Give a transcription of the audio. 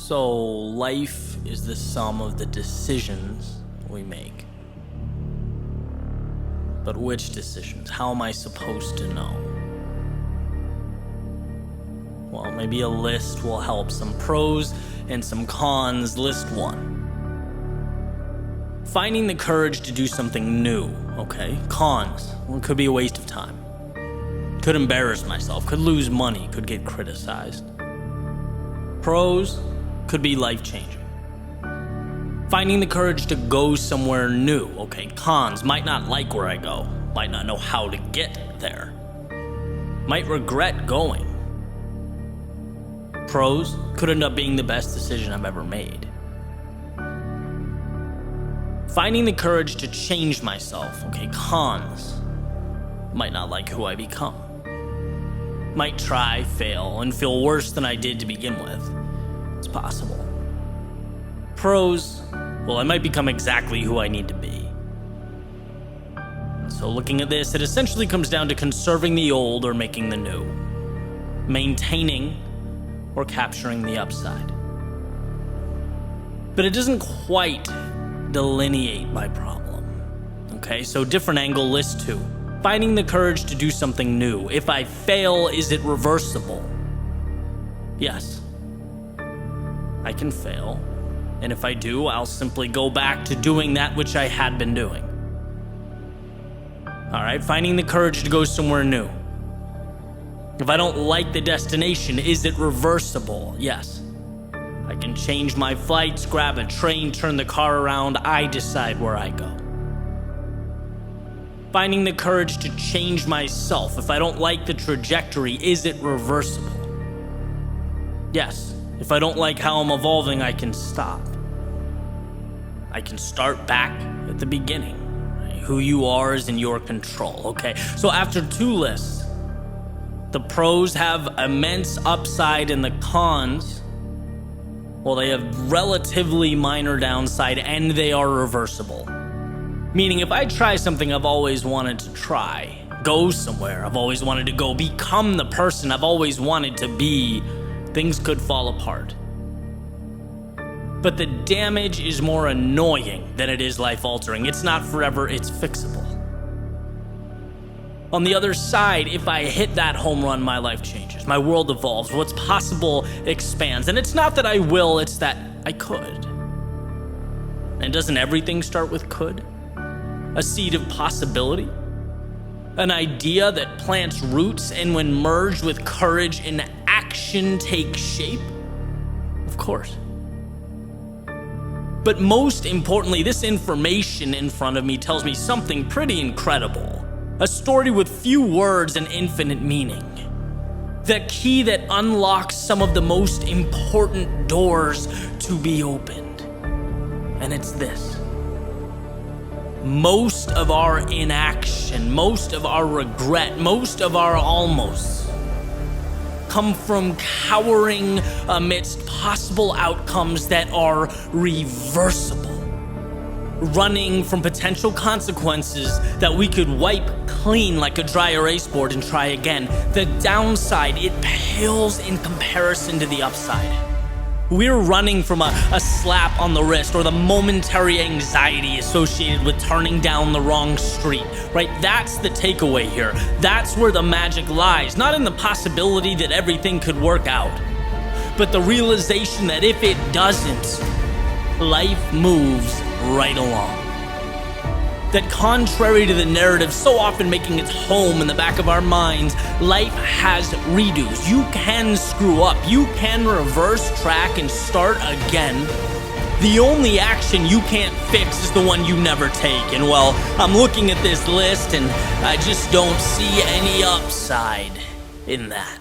So life is the sum of the decisions we make. But which decisions? How am I supposed to know? Well, maybe a list will help. Some pros and some cons. List 1. Finding the courage to do something new, okay? Cons. Well, it could be a waste of time. Could embarrass myself. Could lose money. Could get criticized. Pros could be life-changing. Finding the courage to go somewhere new, okay? Cons, might not like where I go. Might not know how to get there. Might regret going. Pros, could end up being the best decision I've ever made. Finding the courage to change myself, okay? Cons, might not like who I become. Might try, fail, and feel worse than I did to begin with. It's possible. Pros, well, I might become exactly who I need to be. So looking at this, it essentially comes down to conserving the old or making the new. Maintaining or capturing the upside. But it doesn't quite delineate my problem. Okay, so different angle, list 2. Finding the courage to do something new. If I fail, is it reversible? Yes. I can fail. And if I do, I'll simply go back to doing that which I had been doing. Alright, finding the courage to go somewhere new. If I don't like the destination, is it reversible? Yes. I can change my flights, grab a train, turn the car around. I decide where I go. Finding the courage to change myself. If I don't like the trajectory, is it reversible? Yes. If I don't like how I'm evolving, I can stop. I can start back at the beginning. Who you are is in your control, okay? So after 2 lists, the pros have immense upside and the cons, well, they have relatively minor downside and they are reversible. Meaning if I try something I've always wanted to try, go somewhere I've always wanted to go, become the person I've always wanted to be, things could fall apart. But the damage is more annoying than it is life-altering. It's not forever, it's fixable. On the other side, if I hit that home run, my life changes. My world evolves. What's possible expands. And it's not that I will, it's that I could. And doesn't everything start with could? A seed of possibility? An idea that plants roots and when merged with courage and action takes shape? Of course. But most importantly, this information in front of me tells me something pretty incredible. A story with few words and infinite meaning. The key that unlocks some of the most important doors to be opened. And it's this. Most of our inaction, most of our regret, most of our almosts come from cowering amidst possible outcomes that are reversible. Running from potential consequences that we could wipe clean like a dry erase board and try again. The downside, it pales in comparison to the upside. We're running from a slap on the wrist or the momentary anxiety associated with turning down the wrong street, right? That's the takeaway here. That's where the magic lies, not in the possibility that everything could work out, but the realization that if it doesn't, life moves right along. That contrary to the narrative so often making its home in the back of our minds, life has redos. You can screw up. You can reverse track and start again. The only action you can't fix is the one you never take. And well, I'm looking at this list and I just don't see any upside in that.